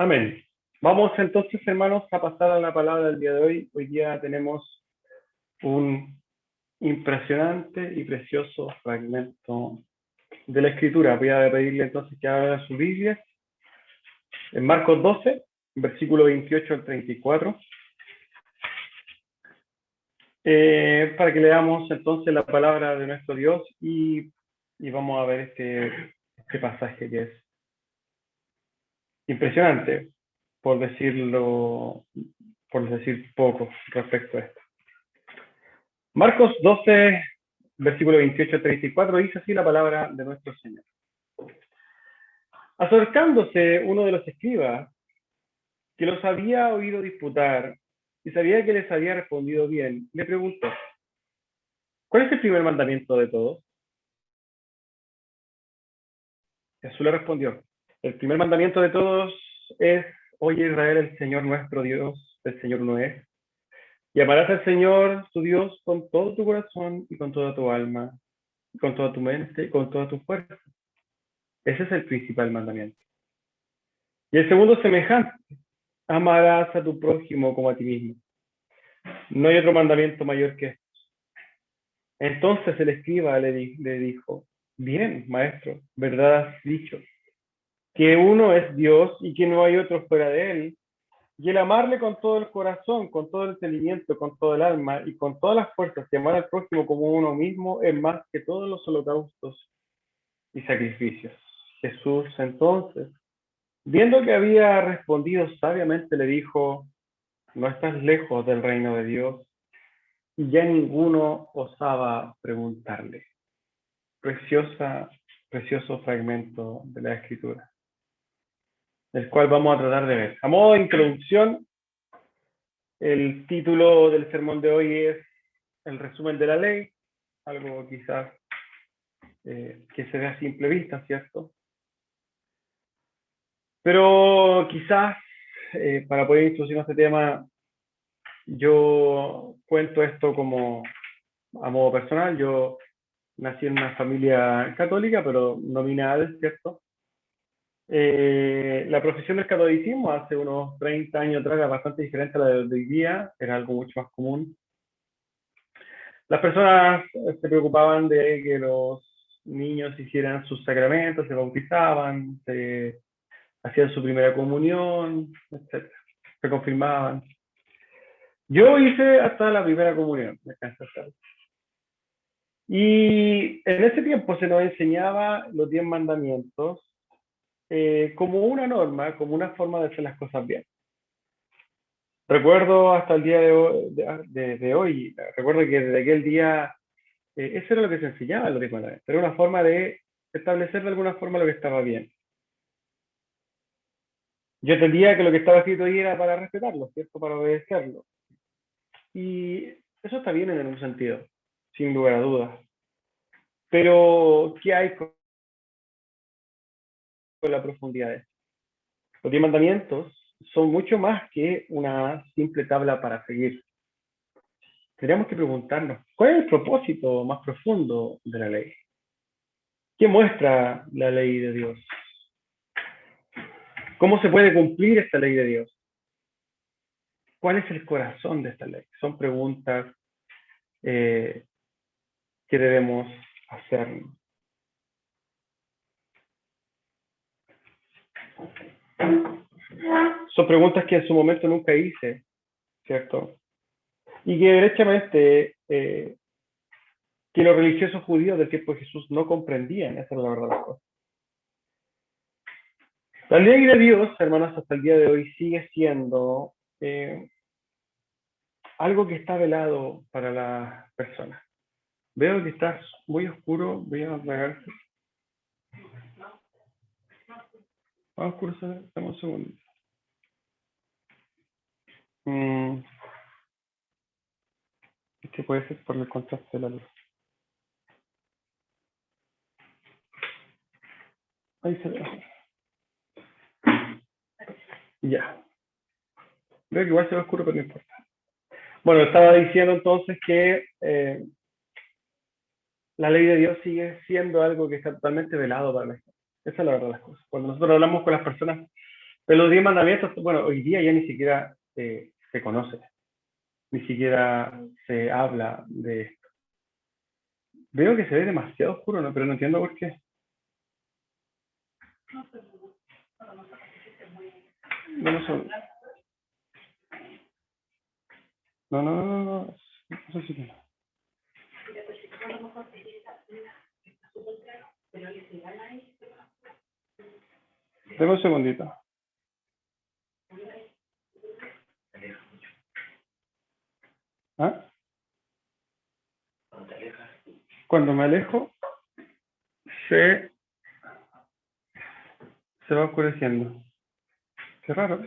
Amén. Vamos entonces, hermanos, a pasar a la palabra del día de hoy. Hoy día tenemos un impresionante y precioso fragmento de la Escritura. Voy a pedirle entonces que abra su Biblia en Marcos 12, versículo 28 al 34, para que leamos entonces la palabra de nuestro Dios y vamos a ver este pasaje que es impresionante, por decir poco respecto a esto. Marcos 12, versículo 28 al 34, dice así la palabra de nuestro Señor. Acercándose uno de los escribas, que los había oído disputar y sabía que les había respondido bien, le preguntó: ¿cuál es el primer mandamiento de todos? Jesús le respondió: el primer mandamiento de todos es: oye Israel, el Señor nuestro Dios, el Señor uno es. Y amarás al Señor tu Dios con todo tu corazón y con toda tu alma, y con toda tu mente y con toda tu fuerza. Ese es el principal mandamiento. Y el segundo es semejante: amarás a tu prójimo como a ti mismo. No hay otro mandamiento mayor que este. Entonces el escriba le dijo: bien, maestro, verdad has dicho, que uno es Dios y que no hay otro fuera de él. Y el amarle con todo el corazón, con todo el entendimiento, con todo el alma y con todas las fuerzas, y amar al prójimo como uno mismo, es más que todos los holocaustos y sacrificios. Jesús entonces, viendo que había respondido sabiamente, le dijo: no estás lejos del reino de Dios. Y ya ninguno osaba preguntarle. Precioso fragmento de la Escritura, el cual vamos a tratar de ver. A modo de introducción, el título del sermón de hoy es el resumen de la ley, algo quizás que se ve a simple vista, ¿cierto? Pero quizás para poder introducir este tema, yo cuento esto como a modo personal. Yo nací en una familia católica, pero nominal, ¿cierto? La profesión del catolicismo hace unos 30 años atrás era bastante diferente a la de hoy día, era algo mucho más común. Las personas se preocupaban de que los niños hicieran sus sacramentos, se bautizaban, se hacían su primera comunión, etc. Se confirmaban. Yo hice hasta la primera comunión, me cansé de hacerlo. Y en ese tiempo se nos enseñaba los 10 mandamientos como una norma, como una forma de hacer las cosas bien. Recuerdo hasta el día de hoy, recuerdo que desde aquel día, eso era lo que se enseñaba en los 10 mandamientos. Era una forma de establecer de alguna forma lo que estaba bien. Yo entendía que lo que estaba escrito ahí era para respetarlo, ¿cierto? Para obedecerlo. Y eso está bien en algún sentido, sin lugar a dudas. Pero, ¿qué hay con la profundidad de esto? Los 10 mandamientos son mucho más que una simple tabla para seguir. Tendríamos que preguntarnos, ¿cuál es el propósito más profundo de la ley? ¿Qué muestra la ley de Dios? ¿Cómo se puede cumplir esta ley de Dios? ¿Cuál es el corazón de esta ley? Son preguntas que debemos hacernos. Son preguntas que en su momento nunca hice, ¿cierto? Y que derechamente que los religiosos judíos del tiempo de Jesús no comprendían. Esa es la verdad de las cosas. La ley de Dios, hermanos, hasta el día de hoy sigue siendo algo que está velado para las personas. Veo que está muy oscuro, voy a apagar. Vamos a oscurecer, dame un segundo. Este puede ser por el contraste de la luz. Ahí se ve. Ya. Veo que igual se ve oscuro, pero no importa. Bueno, estaba diciendo entonces que la ley de Dios sigue siendo algo que está totalmente velado para la gente. Esa es la verdad de las cosas. Cuando nosotros hablamos con las personas Pero los 10 mandamientos, bueno, hoy día ya ni siquiera se conoce, ni siquiera se habla de esto. Veo que se ve demasiado oscuro, ¿no? Pero no entiendo por qué. No, no, no, no, no, no, no sé si no. Deme un segundito. ¿Ah? Cuando me alejo, se, se va oscureciendo. Qué raro.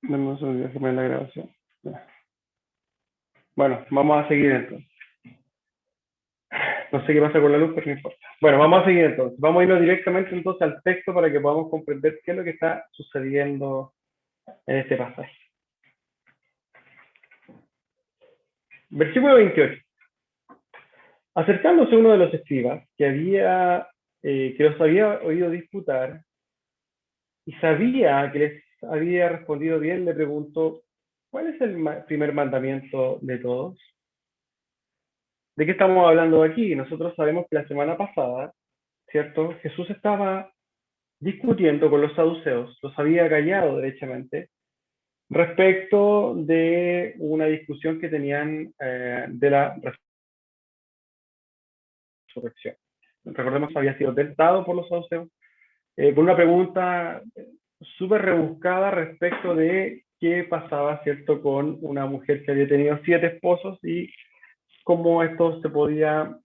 Deme un segundo, déjame la grabación. Ya. Bueno, vamos a seguir entonces. No sé qué pasa con la luz, pero no importa. Bueno, vamos a seguir entonces. Vamos a irnos directamente entonces al texto para que podamos comprender qué es lo que está sucediendo en este pasaje. Versículo 28. Acercándose uno de los escribas que los había oído disputar y sabía que les había respondido bien, le preguntó, ¿cuál es el primer mandamiento de todos? ¿De qué estamos hablando aquí? Nosotros sabemos que la semana pasada, ¿cierto? Jesús estaba discutiendo con los saduceos, los había callado derechamente, respecto de una discusión que tenían de la resurrección. Recordemos que había sido tentado por los saduceos con una pregunta súper rebuscada respecto de qué pasaba, ¿cierto?, con una mujer que había tenido 7 esposos y cómo esto se podía,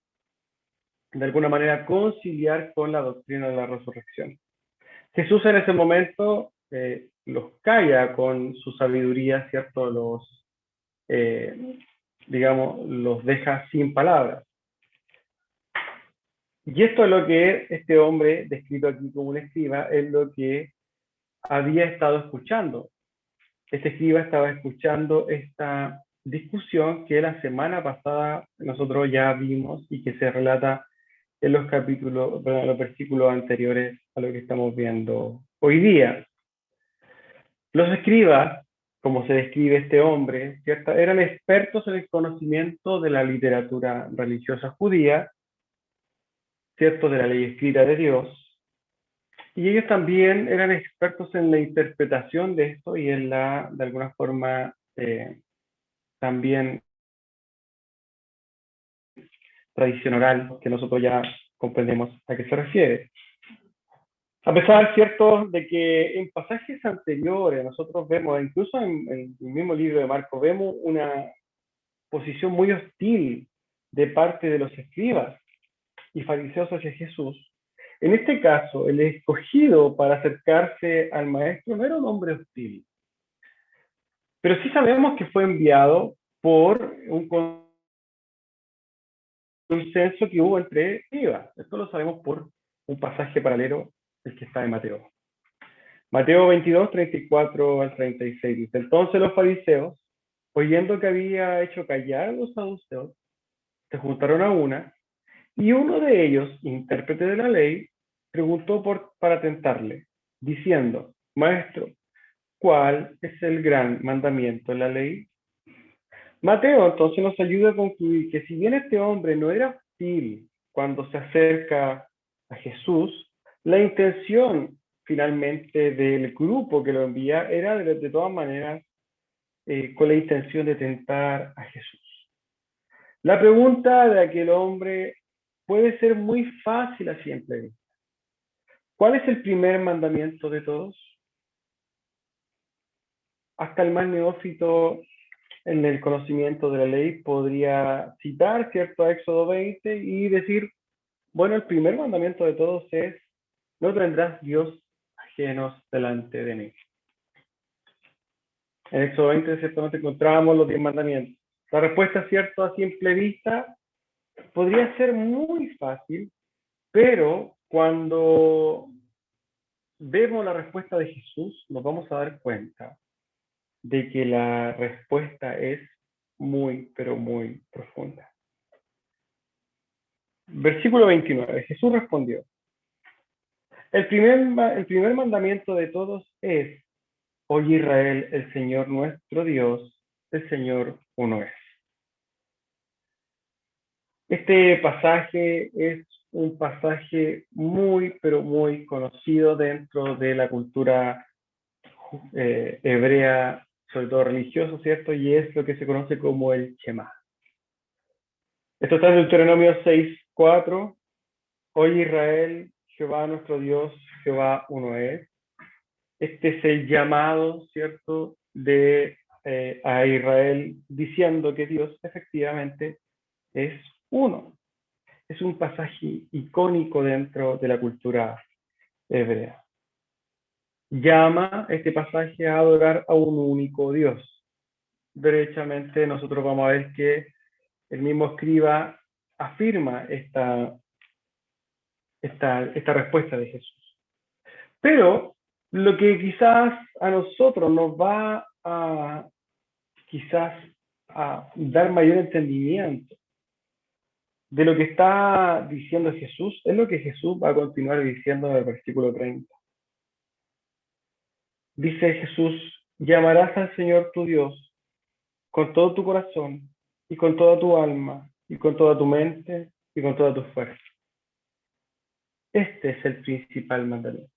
de alguna manera, conciliar con la doctrina de la resurrección. Jesús en ese momento los calla con su sabiduría, ¿cierto?, digamos, los deja sin palabras. Y esto es lo que este hombre, descrito aquí como un escriba, es lo que había estado escuchando. Este escriba estaba escuchando esta discusión que la semana pasada nosotros ya vimos y que se relata en los capítulos, perdón, en los versículos anteriores a lo que estamos viendo hoy día. Los escribas, como se describe este hombre, ¿cierto?, eran expertos en el conocimiento de la literatura religiosa judía, ¿cierto?, de la ley escrita de Dios, y ellos también eran expertos en la interpretación de esto y en la, de alguna forma, también tradición oral, que nosotros ya comprendemos a qué se refiere. A pesar, cierto, de que en pasajes anteriores nosotros vemos, incluso en el mismo libro de Marcos, vemos una posición muy hostil de parte de los escribas y fariseos hacia Jesús. En este caso, el escogido para acercarse al maestro no era un hombre hostil, pero sí sabemos que fue enviado por un consenso que hubo entre escribas. Esto lo sabemos por un pasaje paralelo, el que está en Mateo. Mateo 22, 34 al 36 dice, entonces los fariseos, oyendo que había hecho callar a los saduceos, se juntaron a una, y uno de ellos, intérprete de la ley, preguntó para tentarle, diciendo, maestro, ¿cuál es el gran mandamiento de la ley? Mateo entonces nos ayuda a concluir que si bien este hombre no era hostil cuando se acerca a Jesús, la intención finalmente del grupo que lo envía era de todas maneras con la intención de tentar a Jesús. La pregunta de aquel hombre puede ser muy fácil a simple vista. ¿Cuál es el primer mandamiento de todos? Hasta el más neófito en el conocimiento de la ley podría citar, ¿cierto?, Éxodo 20 y decir, bueno, el primer mandamiento de todos es, no tendrás Dios ajenos delante de mí. En Éxodo 20 ciertamente encontramos los 10 mandamientos. La respuesta, cierto, a simple vista, podría ser muy fácil, pero cuando vemos la respuesta de Jesús, nos vamos a dar cuenta de que la respuesta es muy, pero muy profunda. Versículo 29. Jesús respondió, el primer mandamiento de todos es, oye Israel, el Señor nuestro Dios, el Señor uno es. Este pasaje es un pasaje muy, pero muy conocido dentro de la cultura hebrea, sobre todo religioso, ¿cierto? Y es lo que se conoce como el Shema. Esto está en Deuteronomio 6:4. Oye Israel, Jehová nuestro Dios, Jehová uno es. Este es el llamado, ¿cierto?, a Israel diciendo que Dios efectivamente es uno. Es un pasaje icónico dentro de la cultura hebrea. Llama este pasaje a adorar a un único Dios. Derechamente nosotros vamos a ver que el mismo escriba afirma esta respuesta de Jesús. Pero lo que quizás a nosotros nos va a quizás a dar mayor entendimiento de lo que está diciendo Jesús es lo que Jesús va a continuar diciendo en el versículo 30. Dice Jesús, llamarás al Señor tu Dios con todo tu corazón y con toda tu alma y con toda tu mente y con toda tu fuerza. Este es el principal mandamiento.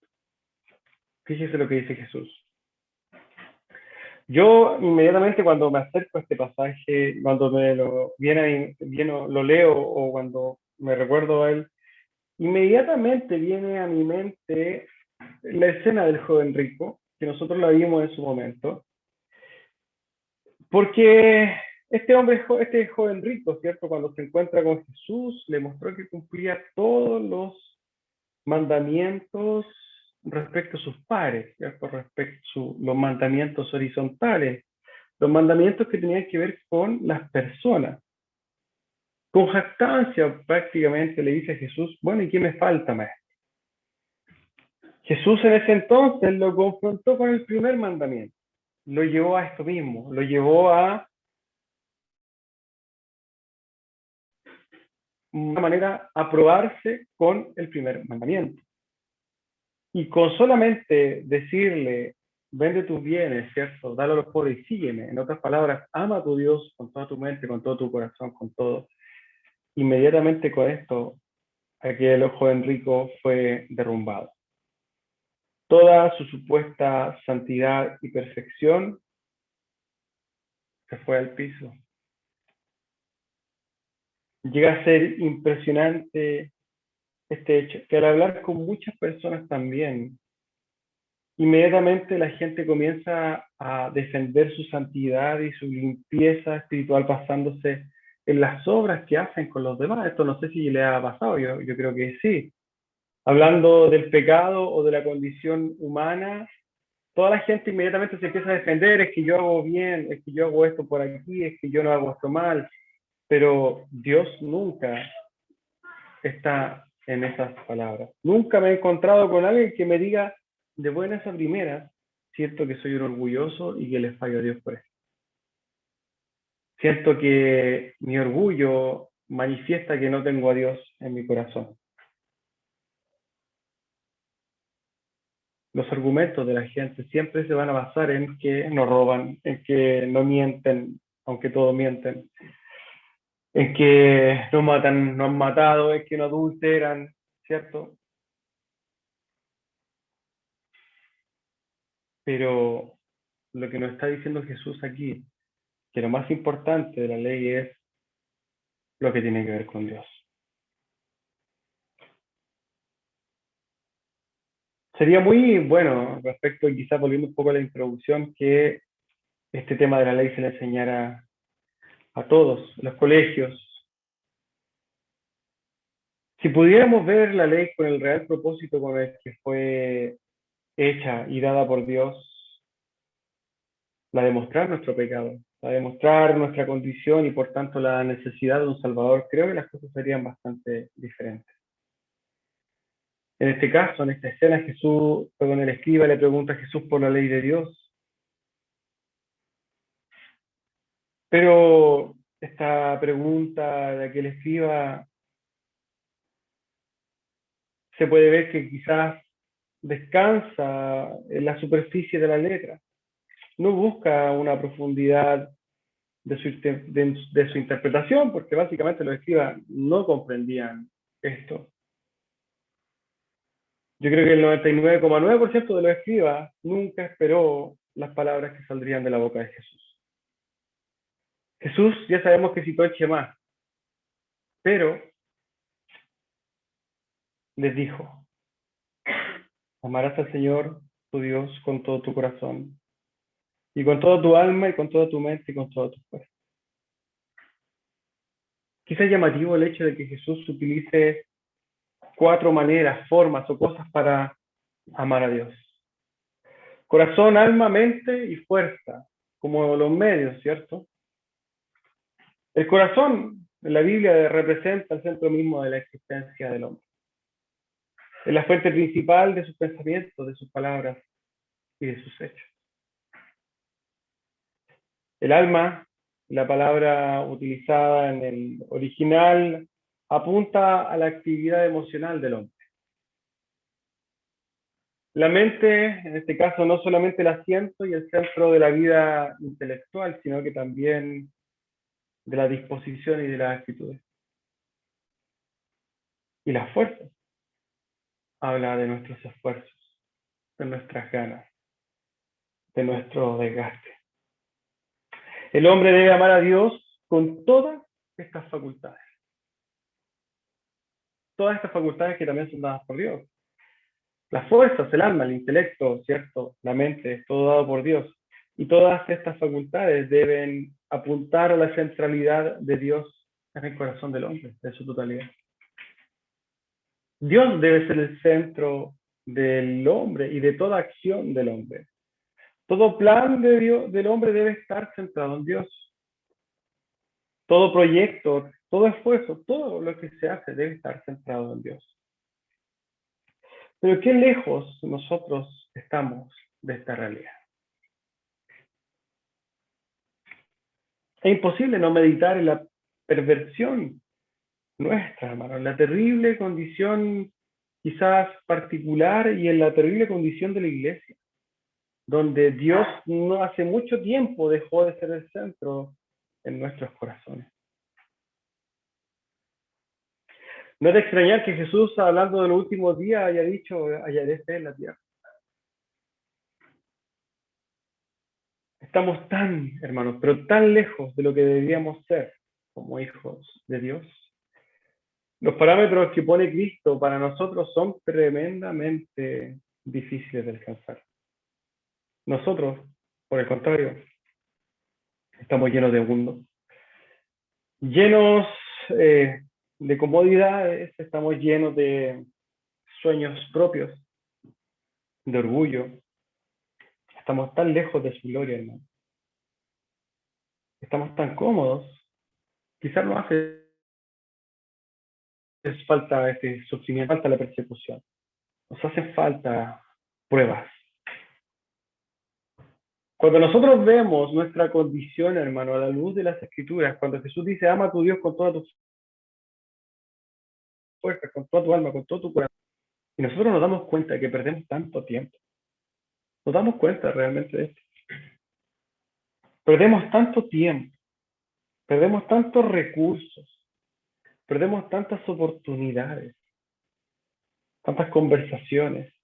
Fíjese lo que dice Jesús. Yo inmediatamente cuando me acerco a este pasaje, cuando me lo leo o cuando me recuerdo a él, inmediatamente viene a mi mente la escena del joven rico, que nosotros la vimos en su momento, porque este joven rico, ¿cierto? Cuando se encuentra con Jesús, le mostró que cumplía todos los mandamientos respecto a sus pares, ¿cierto? Respecto a los mandamientos horizontales, los mandamientos que tenían que ver con las personas. Con jactancia prácticamente le dice a Jesús, bueno, ¿y qué me falta, maestro? Jesús en ese entonces lo confrontó con el primer mandamiento, lo llevó a esto mismo, lo llevó a una manera a probarse con el primer mandamiento. Y con solamente decirle, vende tus bienes, ¿cierto? Dale a los pobres y sígueme. En otras palabras, ama a tu Dios con toda tu mente, con todo tu corazón, con todo. Inmediatamente con esto, aquel joven rico fue derrumbado. Toda su supuesta santidad y perfección se fue al piso. Llega a ser impresionante este hecho, que al hablar con muchas personas también, inmediatamente la gente comienza a defender su santidad y su limpieza espiritual basándose en las obras que hacen con los demás. Esto no sé si le ha pasado, yo creo que sí. Hablando del pecado o de la condición humana, toda la gente inmediatamente se empieza a defender, es que yo hago bien, es que yo hago esto por aquí, es que yo no hago esto mal, pero Dios nunca está en esas palabras. Nunca me he encontrado con alguien que me diga de buenas a primeras, siento que soy un orgulloso y que les fallo a Dios por eso. Siento que mi orgullo manifiesta que no tengo a Dios en mi corazón. Los argumentos de la gente siempre se van a basar en que no roban, en que no mienten, aunque todos mienten, en que no matan, no han matado, en que no adulteran, ¿cierto? Pero lo que nos está diciendo Jesús aquí, que lo más importante de la ley es lo que tiene que ver con Dios. Sería muy bueno, respecto, y quizás volviendo un poco a la introducción, que este tema de la ley se le enseñara a todos, en los colegios. Si pudiéramos ver la ley con el real propósito con el que fue hecha y dada por Dios, la de mostrar nuestro pecado, la de mostrar nuestra condición y por tanto la necesidad de un Salvador, creo que las cosas serían bastante diferentes. En este caso, en esta escena, el escriba le pregunta a Jesús por la ley de Dios, pero esta pregunta de aquel escriba se puede ver que quizás descansa en la superficie de la letra. No busca una profundidad de su interpretación, porque básicamente los escribas no comprendían esto. Yo creo que el 99,9% de los escribas nunca esperó las palabras que saldrían de la boca de Jesús. Jesús ya sabemos que citó el Shema, pero les dijo: amarás al Señor tu Dios con todo tu corazón, y con toda tu alma, y con toda tu mente, y con toda tu fuerza. Quizá es llamativo el hecho de que Jesús utilice 4 maneras, formas o cosas para amar a Dios: corazón, alma, mente y fuerza, como los medios, ¿cierto? El corazón en la Biblia representa el centro mismo de la existencia del hombre. Es la fuente principal de sus pensamientos, de sus palabras y de sus hechos. El alma, la palabra utilizada en el original, apunta a la actividad emocional del hombre. La mente, en este caso, no solamente el asiento y el centro de la vida intelectual, sino que también de la disposición y de las actitudes. Y la fuerza habla de nuestros esfuerzos, de nuestras ganas, de nuestro desgaste. El hombre debe amar a Dios con todas estas facultades. Todas estas facultades que también son dadas por Dios. Las fuerzas, el alma, el intelecto, ¿cierto? La mente, es todo dado por Dios. Y todas estas facultades deben apuntar a la centralidad de Dios en el corazón del hombre, de su totalidad. Dios debe ser el centro del hombre y de toda acción del hombre. Todo plan de Dios, del hombre debe estar centrado en Dios. Todo proyecto, todo esfuerzo, todo lo que se hace debe estar centrado en Dios. Pero qué lejos nosotros estamos de esta realidad. Es imposible no meditar en la perversión nuestra, hermano, en la terrible condición quizás particular y en la terrible condición de la iglesia, donde Dios no hace mucho tiempo dejó de ser el centro en nuestros corazones. No es de extrañar que Jesús, hablando de los últimos días, haya dicho: hallaré fe en la tierra. Estamos tan, hermanos, pero tan lejos de lo que deberíamos ser como hijos de Dios. Los parámetros que pone Cristo para nosotros son tremendamente difíciles de alcanzar. Nosotros, por el contrario, estamos llenos de mundo, llenos de comodidades, estamos llenos de sueños propios, de orgullo. Estamos tan lejos de su gloria, hermano. Estamos tan cómodos. Quizás nos hace falta este sufrimiento, falta la persecución. Nos hacen falta pruebas. Cuando nosotros vemos nuestra condición, hermano, a la luz de las Escrituras, cuando Jesús dice: ama a tu Dios con toda tu fuerza, con toda tu alma, con todo tu corazón, y nosotros nos damos cuenta de que perdemos tanto tiempo, nos damos cuenta realmente de esto. Perdemos tanto tiempo, perdemos tantos recursos, perdemos tantas oportunidades, tantas conversaciones,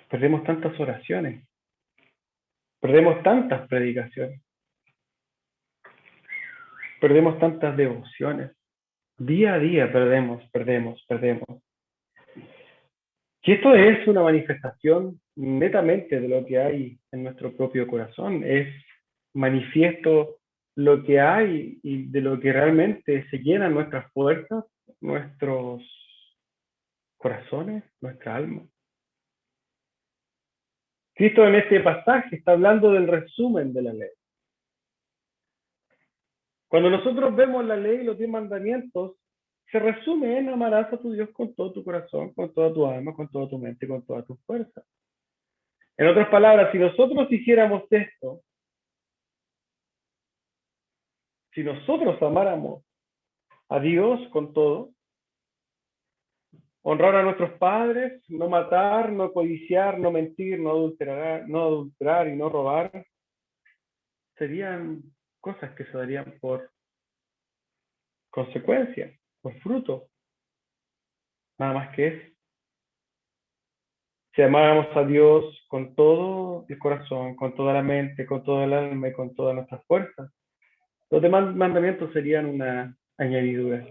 perdemos tantas oraciones, perdemos tantas predicaciones, perdemos tantas devociones. Día a día perdemos. Y esto es una manifestación netamente de lo que hay en nuestro propio corazón. Es manifiesto lo que hay y de lo que realmente se llenan nuestras fuerzas, nuestros corazones, nuestra alma. Cristo en este pasaje está hablando del resumen de la ley. Cuando nosotros vemos la ley y los 10 mandamientos, se resume en: amarás a tu Dios con todo tu corazón, con toda tu alma, con toda tu mente, con toda tu fuerza. En otras palabras, si nosotros hiciéramos esto, si nosotros amáramos a Dios con todo, Honrar a nuestros padres, no matar, no codiciar, no mentir, no adulterar y no robar, serían cosas que se darían por consecuencia, por fruto, nada más que eso. Si amáramos a Dios con todo el corazón, con toda la mente, con toda el alma y con todas nuestras fuerzas, los demás mandamientos serían una añadidura.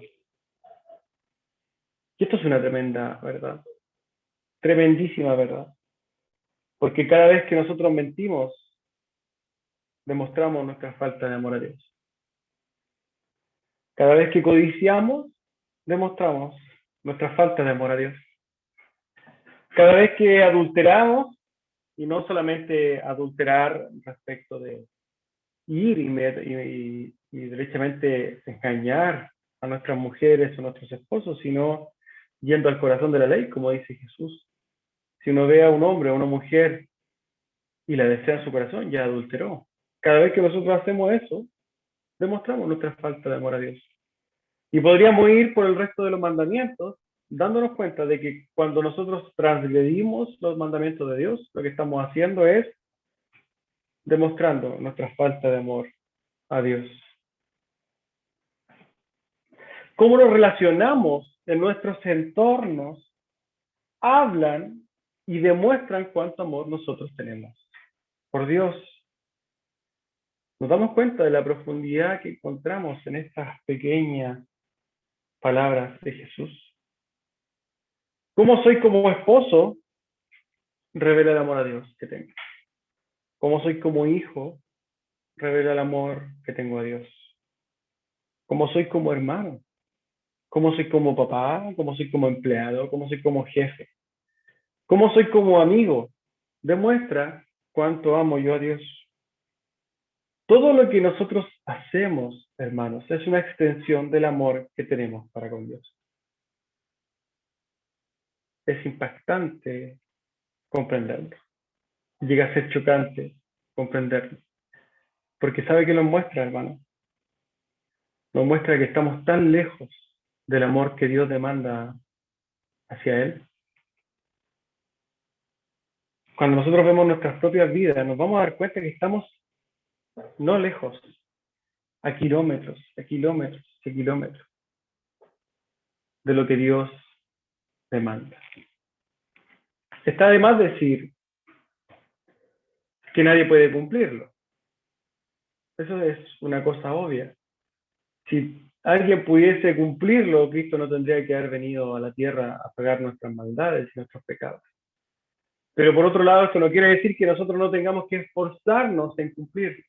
Y esto es una tremenda verdad, tremendísima verdad, porque cada vez que nosotros mentimos, demostramos nuestra falta de amor a Dios. Cada vez que codiciamos, demostramos nuestra falta de amor a Dios. Cada vez que adulteramos, y no solamente adulterar respecto de ir y derechamente engañar a nuestras mujeres o nuestros esposos, sino yendo al corazón de la ley, como dice Jesús. Si uno ve a un hombre o a una mujer y la desea en su corazón, ya adulteró. Cada vez que nosotros hacemos eso, demostramos nuestra falta de amor a Dios. Y podríamos ir por el resto de los mandamientos, dándonos cuenta de que cuando nosotros transgredimos los mandamientos de Dios, lo que estamos haciendo es demostrando nuestra falta de amor a Dios. Cómo nos relacionamos en nuestros entornos hablan y demuestran cuánto amor nosotros tenemos por Dios. Nos damos cuenta de la profundidad que encontramos en estas pequeñas palabras de Jesús. Cómo soy como esposo revela el amor a Dios que tengo. Cómo soy como hijo revela el amor que tengo a Dios. Cómo soy como hermano. Cómo soy como papá. Cómo soy como empleado. Cómo soy como jefe. Cómo soy como amigo. Demuestra cuánto amo yo a Dios. Todo lo que nosotros hacemos, hermanos, es una extensión del amor que tenemos para con Dios. Es impactante comprenderlo. Llega a ser chocante comprenderlo. Porque sabe que nos muestra, hermano. Nos muestra que estamos tan lejos del amor que Dios demanda hacia Él. Cuando nosotros vemos nuestras propias vidas, nos vamos a dar cuenta que estamos no lejos, a kilómetros, a kilómetros, a kilómetros de lo que Dios demanda. Está de más decir que nadie puede cumplirlo. Eso es una cosa obvia. Si alguien pudiese cumplirlo, Cristo no tendría que haber venido a la tierra a pagar nuestras maldades y nuestros pecados. Pero por otro lado, esto no quiere decir que nosotros no tengamos que esforzarnos en cumplirlo.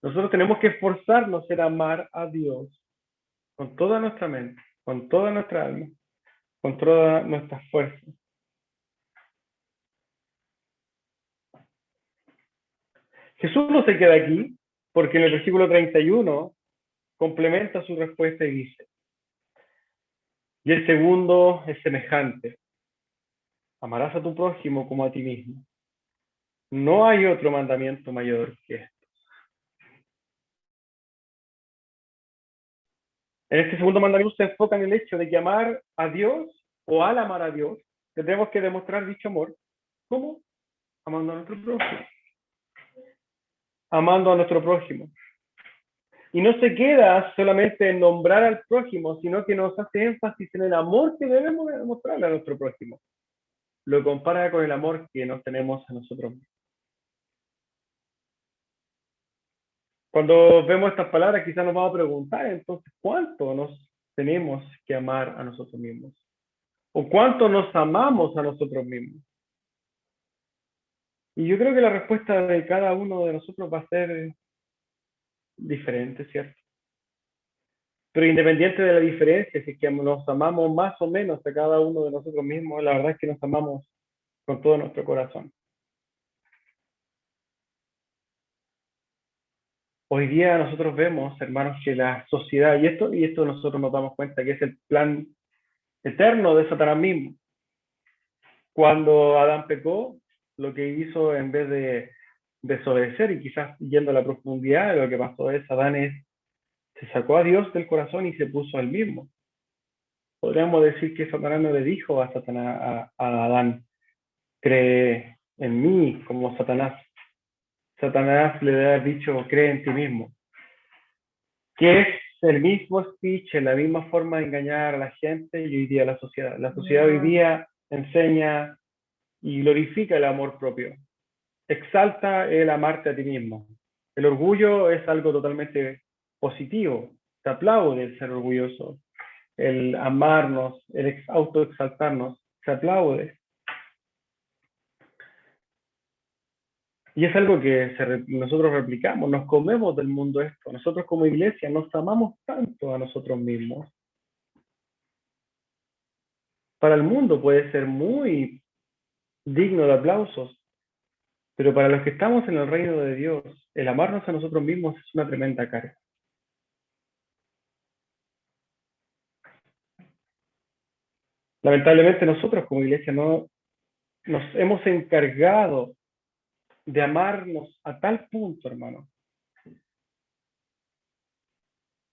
Nosotros tenemos que esforzarnos en amar a Dios con toda nuestra mente, con toda nuestra alma, con todas nuestras fuerzas. Jesús no se queda aquí, porque en el versículo 31 complementa su respuesta y dice, y el segundo es semejante, amarás a tu prójimo como a ti mismo. No hay otro mandamiento mayor que este. En este segundo mandamiento se enfoca en el hecho de que amar a Dios o al amar a Dios, tenemos que demostrar dicho amor. ¿Cómo? Amando a nuestro prójimo. Amando a nuestro prójimo. Y no se queda solamente en nombrar al prójimo, sino que nos hace énfasis en el amor que debemos demostrarle a nuestro prójimo. Lo compara con el amor que nos tenemos a nosotros mismos. Cuando vemos estas palabras, quizás nos vamos a preguntar, entonces, ¿cuánto nos tenemos que amar a nosotros mismos? ¿O cuánto nos amamos a nosotros mismos? Y yo creo que la respuesta de cada uno de nosotros va a ser diferente, ¿cierto? Pero independiente de la diferencia, si es que nos amamos más o menos a cada uno de nosotros mismos, la verdad es que nos amamos con todo nuestro corazón. Hoy día nosotros vemos, hermanos, que la sociedad, y esto nosotros nos damos cuenta que es el plan eterno de Satanás mismo. Cuando Adán pecó, lo que hizo en vez de desobedecer y quizás yendo a la profundidad de lo que pasó es, Adán se sacó a Dios del corazón y se puso al mismo. podríamos decir que Satanás no le dijo a a Adán, cree en mí como Satanás. Satanás le debe haber dicho, cree en ti mismo. Que es el mismo speech, la misma forma de engañar a la gente y hoy día la sociedad. La sociedad hoy día enseña y glorifica el amor propio. Exalta el amarte a ti mismo. El orgullo es algo totalmente positivo. Se aplaude el ser orgulloso. El amarnos, el autoexaltarnos, se aplaude. Y es algo que nosotros replicamos, nos comemos del mundo esto. Nosotros como iglesia nos amamos tanto a nosotros mismos. Para el mundo puede ser muy digno de aplausos, pero para los que estamos en el reino de Dios, el amarnos a nosotros mismos es una tremenda carga. Lamentablemente nosotros como iglesia no nos hemos encargado de amarnos a tal punto, hermano.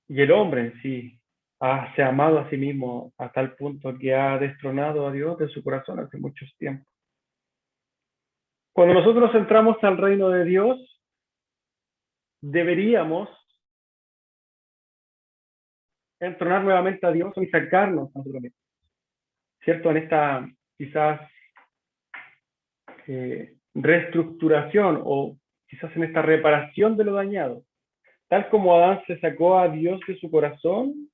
Y el hombre en sí se ha amado a sí mismo a tal punto que ha destronado a Dios de su corazón hace muchos tiempos. Cuando nosotros entramos al reino de Dios, deberíamos entronar nuevamente a Dios y sacarnos a nosotros mismos. ¿Cierto? En esta quizás reestructuración o quizás en esta reparación de lo dañado. Tal como Adán se sacó a Dios de su corazón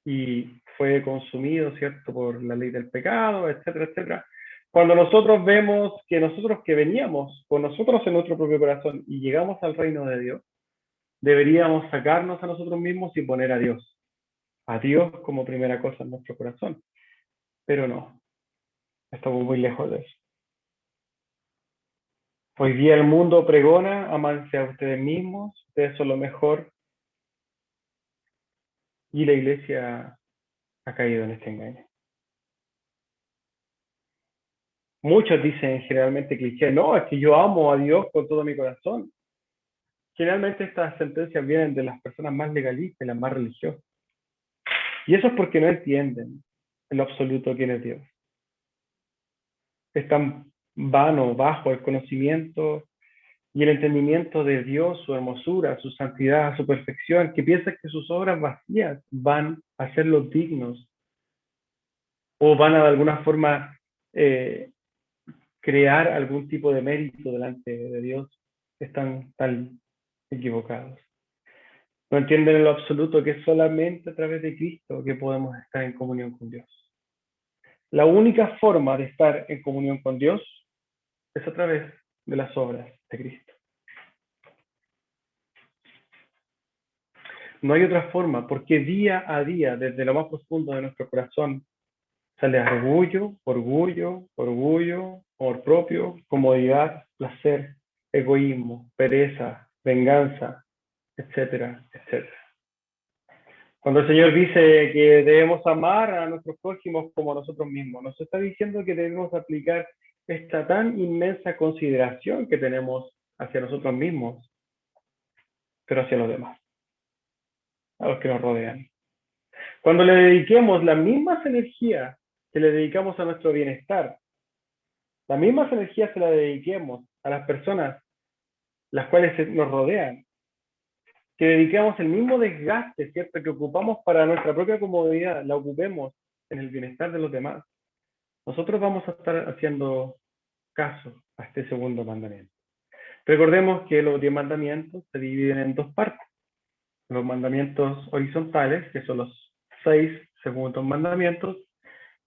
y fue consumido, ¿cierto? Por la ley del pecado, etcétera, etcétera. Cuando nosotros vemos que nosotros que veníamos con nosotros en nuestro propio corazón y llegamos al reino de Dios, deberíamos sacarnos a nosotros mismos y poner a Dios como primera cosa en nuestro corazón. Pero no, estamos muy lejos de eso. Hoy día el mundo pregona, amanse a ustedes mismos, ustedes son lo mejor, y la iglesia ha caído en este engaño. Muchos dicen generalmente cliché, no, es que yo amo a Dios con todo mi corazón. Generalmente estas sentencias vienen de las personas más legalistas y las más religiosas. Y eso es porque no entienden en lo absoluto quién es Dios. Es tan vano, bajo el conocimiento y el entendimiento de Dios, su hermosura, su santidad, su perfección, que piensan que sus obras vacías van a hacerlos dignos o van a de alguna forma crear algún tipo de mérito delante de Dios. Están tan equivocados. No entienden en lo absoluto que es solamente a través de Cristo que podemos estar en comunión con Dios. La única forma de estar en comunión con Dios es a través de las obras de Cristo. No hay otra forma, porque día a día, desde lo más profundo de nuestro corazón, sale orgullo, orgullo, orgullo, amor propio, comodidad, placer, egoísmo, pereza, venganza, etcétera, etcétera. Cuando el Señor dice que debemos amar a nuestros prójimos como a nosotros mismos, nos está diciendo que debemos aplicar esta tan inmensa consideración que tenemos hacia nosotros mismos, pero hacia los demás, a los que nos rodean. Cuando le dediquemos las mismas energías que le dedicamos a nuestro bienestar, las mismas energías que le dediquemos a las personas las cuales nos rodean, que dediquemos el mismo desgaste, ¿cierto?, que ocupamos para nuestra propia comodidad, la ocupemos en el bienestar de los demás, nosotros vamos a estar haciendo caso a este segundo mandamiento. Recordemos que los 10 mandamientos se dividen en dos partes. Los mandamientos horizontales, que son los 6 segundos mandamientos,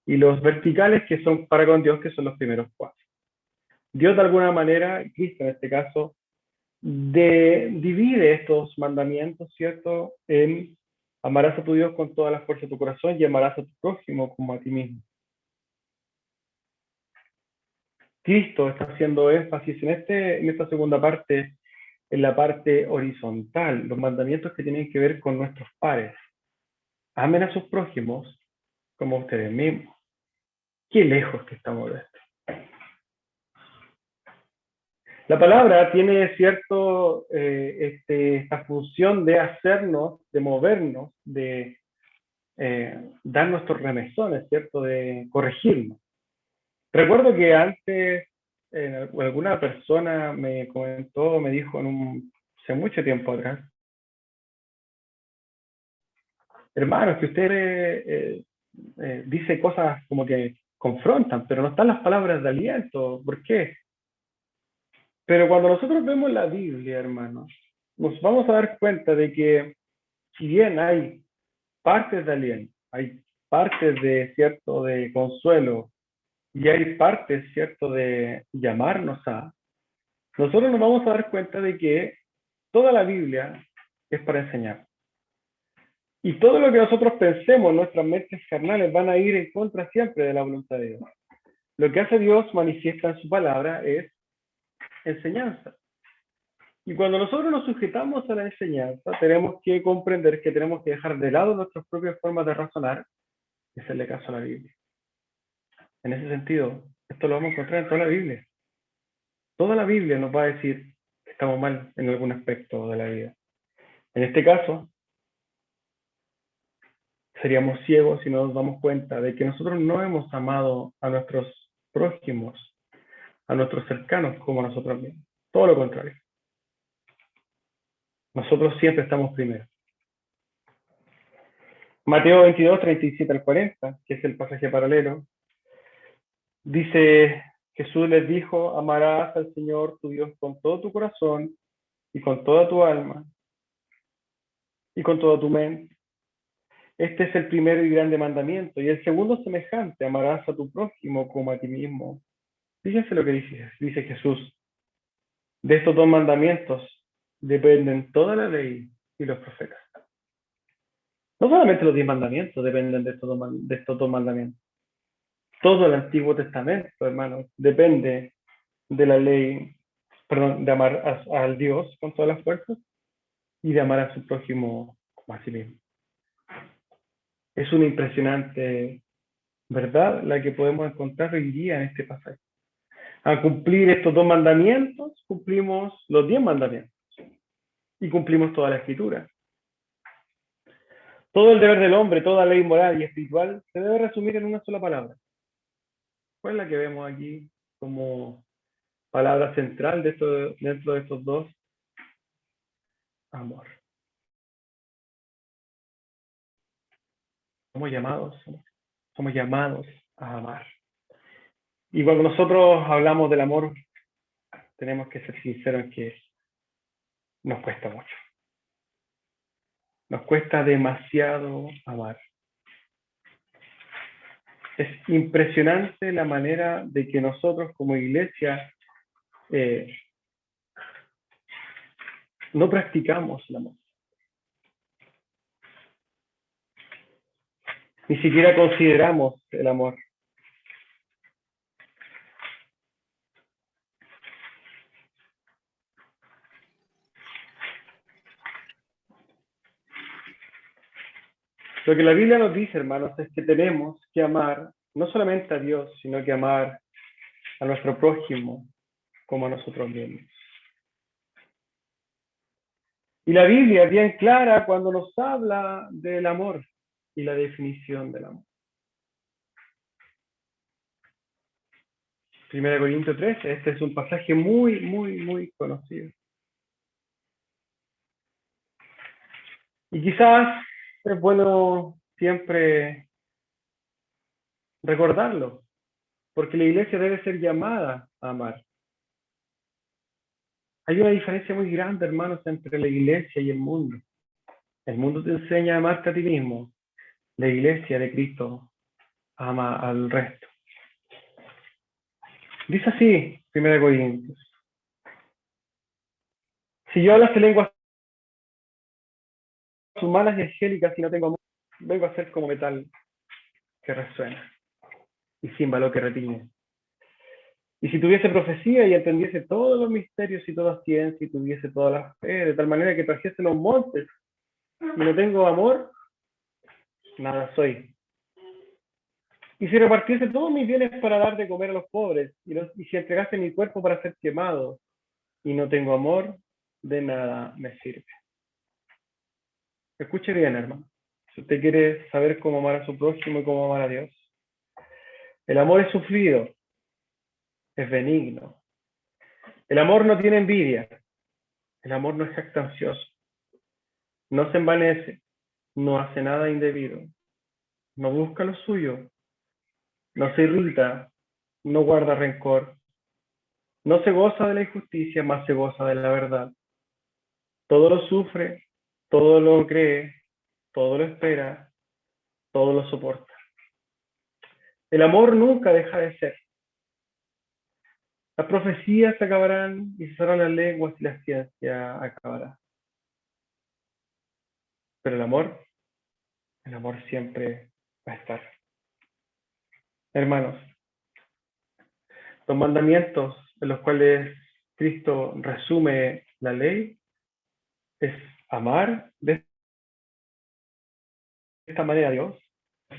y los verticales, que son para con Dios, que son los primeros 4. Dios de alguna manera, Cristo en este caso, divide estos mandamientos, ¿cierto?, en amarás a tu Dios con toda la fuerza de tu corazón y amarás a tu prójimo como a ti mismo. Cristo está haciendo énfasis en esta segunda parte, en la parte horizontal, los mandamientos que tienen que ver con nuestros pares. Amen a sus prójimos como a ustedes mismos. Qué lejos que estamos de esto. La palabra tiene esta función de hacernos, de movernos, de dar nuestros remesones, ¿cierto? De corregirnos. Recuerdo que antes alguna persona me comentó, me dijo hace mucho tiempo atrás, hermano, es que usted dice cosas como que confrontan, pero no están las palabras de aliento. ¿Por qué? Pero cuando nosotros vemos la Biblia, hermanos, nos vamos a dar cuenta de que si bien hay partes de aliento, hay partes de cierto de consuelo y hay partes cierto de llamarnos a, nosotros nos vamos a dar cuenta de que toda la Biblia es para enseñar. Y todo lo que nosotros pensemos, nuestras mentes carnales van a ir en contra siempre de la voluntad de Dios. Lo que hace Dios manifiesta en su palabra es enseñanza. Y cuando nosotros nos sujetamos a la enseñanza, tenemos que comprender que tenemos que dejar de lado nuestras propias formas de razonar y hacerle caso a la Biblia. En ese sentido, esto lo vamos a encontrar en toda la Biblia. Toda la Biblia nos va a decir que estamos mal en algún aspecto de la vida. En este caso, seríamos ciegos si no nos damos cuenta de que nosotros no hemos amado a nuestros prójimos, a nuestros cercanos como a nosotros mismos. Todo lo contrario. Nosotros siempre estamos primero. Mateo 22, 37 al 40, que es el pasaje paralelo, dice, Jesús les dijo, amarás al Señor tu Dios con todo tu corazón y con toda tu alma y con toda tu mente. Este es el primero y grande mandamiento. Y el segundo semejante, amarás a tu prójimo como a ti mismo. Fíjense lo que dice Jesús. De estos dos mandamientos dependen toda la ley y los profetas. No solamente los 10 mandamientos dependen de estos dos mandamientos. Todo el Antiguo Testamento, hermanos, depende de la ley, perdón, de amar al Dios con todas las fuerzas y de amar a su prójimo como a sí mismo. Es una impresionante verdad la que podemos encontrar hoy día en este pasaje. Al cumplir estos dos mandamientos, cumplimos los 10 mandamientos y cumplimos toda la escritura. Todo el deber del hombre, toda ley moral y espiritual se debe resumir en una sola palabra. ¿Cuál es la que vemos aquí como palabra central dentro de estos dos? Amor. Somos llamados a amar. Y cuando nosotros hablamos del amor, tenemos que ser sinceros en que nos cuesta mucho. Nos cuesta demasiado amar. Es impresionante la manera de que nosotros como iglesia no practicamos el amor. Ni siquiera consideramos el amor. Lo que la Biblia nos dice, hermanos, es que tenemos que amar no solamente a Dios, sino que amar a nuestro prójimo como a nosotros mismos. Y la Biblia es bien clara cuando nos habla del amor y la definición del amor. 1 Corintios 13, este es un pasaje muy, muy, muy conocido. Y quizás es bueno siempre recordarlo, porque la iglesia debe ser llamada a amar. Hay una diferencia muy grande, hermanos, entre la iglesia y el mundo. El mundo te enseña a amarte a ti mismo. La iglesia de Cristo ama al resto. Dice así, 1 Corintios. Si yo hablase lenguas humanas y angélicas y no tengo amor, vengo a ser como metal que resuena y címbalo que retiñe. Y si tuviese profecía y entendiese todos los misterios y toda ciencia y tuviese toda la fe, de tal manera que trajese los montes y no tengo amor, nada soy. Y si repartiese todos mis bienes para dar de comer a los pobres y si entregase mi cuerpo para ser quemado y no tengo amor, de nada me sirve. Escuche bien, hermano. Si usted quiere saber cómo amar a su prójimo y cómo amar a Dios, el amor es sufrido, es benigno. El amor no tiene envidia, el amor no es jactancioso, no se envanece, no hace nada indebido, no busca lo suyo, no se irrita, no guarda rencor, no se goza de la injusticia, más se goza de la verdad. Todo lo sufre, todo lo cree, todo lo espera, todo lo soporta. El amor nunca deja de ser. Las profecías se acabarán y cesarán las lenguas y la ciencia acabará. Pero el amor siempre va a estar. Hermanos, los mandamientos en los cuales Cristo resume la ley es amar de esta manera a Dios,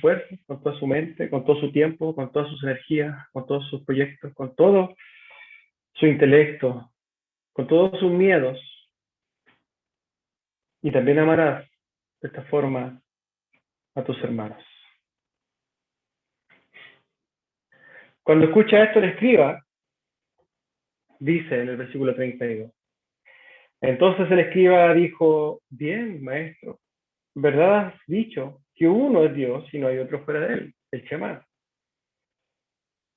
fuerza, con toda su mente, con todo su tiempo, con todas sus energías, con todos sus proyectos, con todo su intelecto, con todos sus miedos. Y también amarás de esta forma a tus hermanos. Cuando escucha esto el escriba, dice en el versículo 32. Entonces el escriba dijo, bien, maestro, ¿verdad has dicho que uno es Dios y no hay otro fuera de él? El Shema.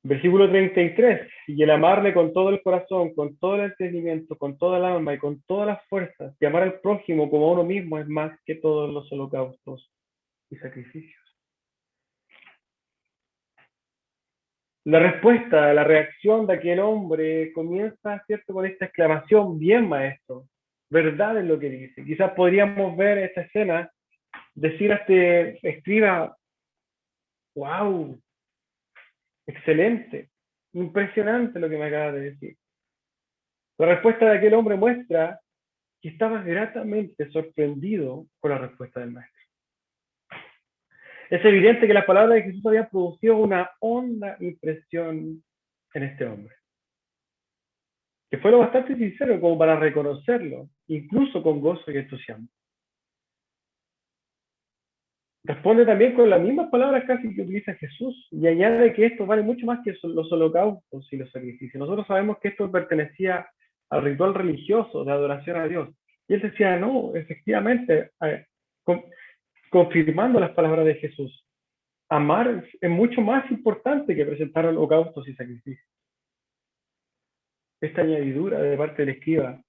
Versículo 33. Y el amarle con todo el corazón, con todo el entendimiento, con toda el alma y con todas las fuerzas, y amar al prójimo como a uno mismo es más que todos los holocaustos y sacrificios. La respuesta, la reacción de aquel hombre comienza, ¿cierto?, con esta exclamación, bien, maestro, verdad es lo que dice. Quizás podríamos ver esta escena, decir a este escriba, wow, excelente, impresionante lo que me acaba de decir. La respuesta de aquel hombre muestra que estaba gratamente sorprendido con la respuesta del maestro. Es evidente que las palabras de Jesús habían producido una honda impresión en este hombre, que fue lo bastante sincero como para reconocerlo, incluso con gozo y entusiasmo. Responde también con las mismas palabras casi que utiliza Jesús y añade que esto vale mucho más que los holocaustos y los sacrificios. Nosotros sabemos que esto pertenecía al ritual religioso de adoración a Dios. Y él decía, no, efectivamente, confirmando las palabras de Jesús, amar es mucho más importante que presentar holocaustos y sacrificios. Esta añadidura de parte del escriba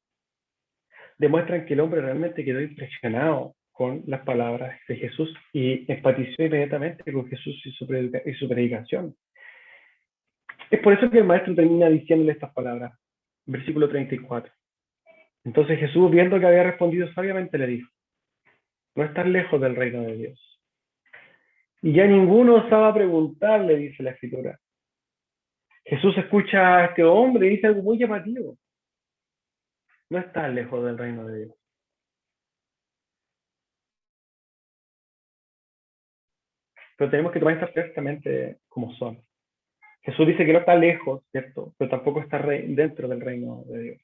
demuestra que el hombre realmente quedó impresionado con las palabras de Jesús y empatizó inmediatamente con Jesús y su predicación. Es por eso que el maestro termina diciéndole estas palabras, versículo 34. Entonces Jesús, viendo que había respondido sabiamente, le dijo, no estás lejos del reino de Dios. Y ya ninguno osaba preguntarle, dice la escritura. Jesús escucha a este hombre y dice algo muy llamativo. No estás lejos del reino de Dios. Pero tenemos que tomar estas perfectamente como son. Jesús dice que no está lejos, ¿cierto? Pero tampoco está dentro del reino de Dios.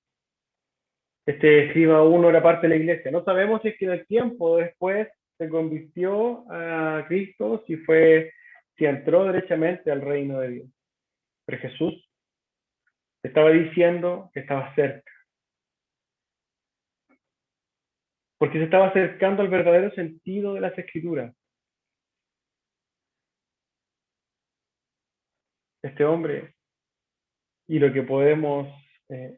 Este escriba uno era parte de la iglesia. No sabemos si es que en el tiempo después se convirtió a Cristo, si entró derechamente al reino de Dios. Pero Jesús estaba diciendo que estaba cerca. Porque se estaba acercando al verdadero sentido de las Escrituras. Este hombre, y lo que podemos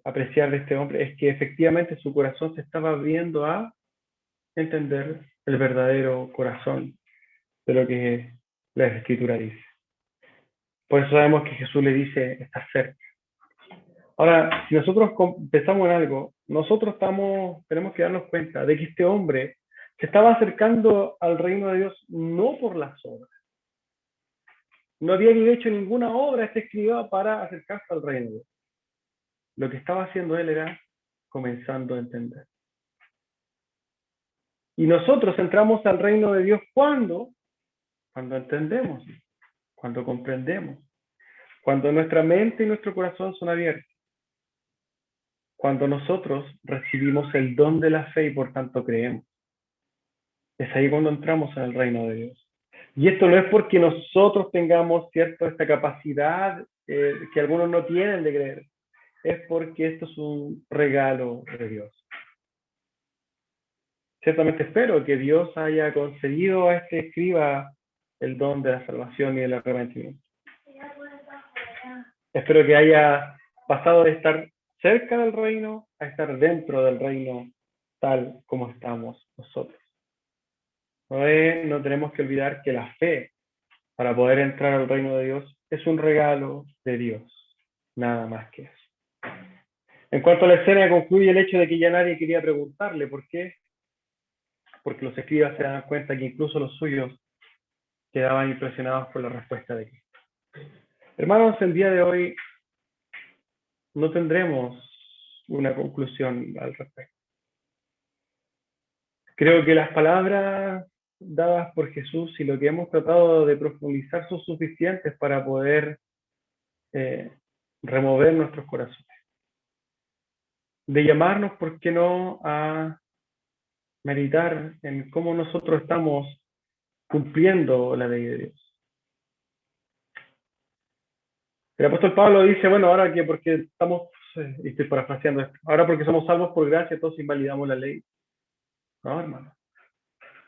apreciar de este hombre, es que efectivamente su corazón se estaba abriendo a entender el verdadero corazón de lo que la Escritura dice. Por eso sabemos que Jesús le dice, estás cerca. Ahora, si nosotros pensamos en algo, nosotros tenemos que darnos cuenta de que este hombre se estaba acercando al reino de Dios no por las obras. No había ni hecho ninguna obra este escriba para acercarse al reino de Dios. Lo que estaba haciendo él era comenzando a entender. Y nosotros entramos al reino de Dios cuando entendemos, cuando comprendemos, cuando nuestra mente y nuestro corazón son abiertos, cuando nosotros recibimos el don de la fe y por tanto creemos. Es ahí cuando entramos en el reino de Dios. Y esto no es porque nosotros tengamos, ¿cierto?, esta capacidad que algunos no tienen de creer. Es porque esto es un regalo de Dios. Ciertamente espero que Dios haya concedido a este escriba el don de la salvación y del arrepentimiento. Espero que haya pasado de estar cerca del reino a estar dentro del reino tal como estamos nosotros. No tenemos que olvidar que la fe para poder entrar al reino de Dios es un regalo de Dios, nada más que eso. En cuanto a la escena, concluye el hecho de que ya nadie quería preguntarle por qué, porque los escribas se dan cuenta que incluso los suyos quedaban impresionados por la respuesta de Cristo. Hermanos, el día de hoy no tendremos una conclusión al respecto. Creo que las palabras dadas por Jesús y lo que hemos tratado de profundizar son suficientes para poder remover nuestros corazones. De llamarnos, ¿por qué no?, a meditar en cómo nosotros estamos cumpliendo la ley de Dios. El apóstol Pablo dice, bueno, ahora que porque estamos, y estoy parafraseando esto, ahora porque somos salvos por gracia, todos invalidamos la ley. No, hermano,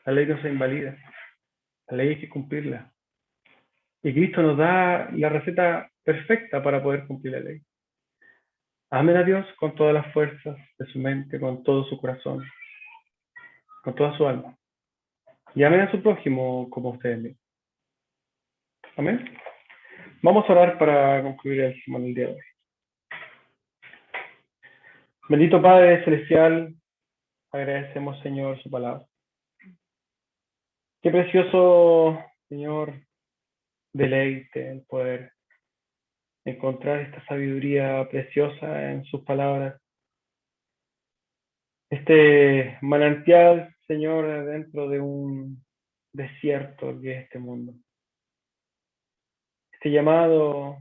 la ley no se invalida, la ley hay que cumplirla. Y Cristo nos da la receta perfecta para poder cumplir la ley. Amen a Dios con todas las fuerzas de su mente, con todo su corazón, con toda su alma. Y amen a su prójimo como ustedes mismos. Amén. Vamos a orar para concluir el sermón del día de hoy. Bendito Padre Celestial, agradecemos, Señor, su palabra. Qué precioso, Señor, deleite el poder encontrar esta sabiduría preciosa en sus palabras. Este manantial, Señor, dentro de un desierto que es este mundo. Este llamado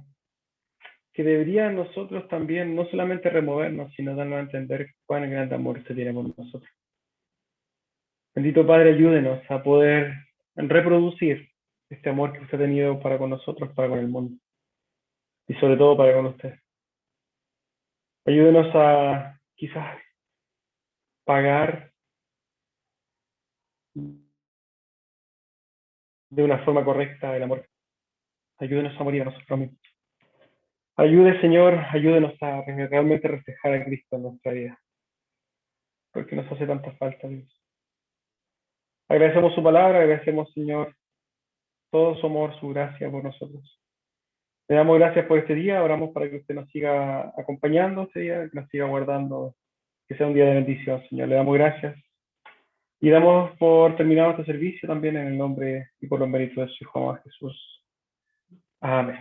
que debería nosotros también no solamente removernos, sino darnos a entender cuán grande amor se tiene por nosotros. Bendito Padre, ayúdenos a poder reproducir este amor que usted ha tenido para con nosotros, para con el mundo, y sobre todo para con usted. Ayúdenos a quizás pagar de una forma correcta el amor. Ayúdenos a morir a nosotros mismos. Ayude, Señor, ayúdenos a realmente reflejar a Cristo en nuestra vida, porque nos hace tanta falta, Dios. Agradecemos su palabra, agradecemos, Señor, todo su amor, su gracia por nosotros. Le damos gracias por este día, oramos para que usted nos siga acompañando este día, que nos siga guardando, que sea un día de bendición, Señor. Le damos gracias y damos por terminado este servicio también en el nombre y por los méritos de su Hijo Jesús. Amén.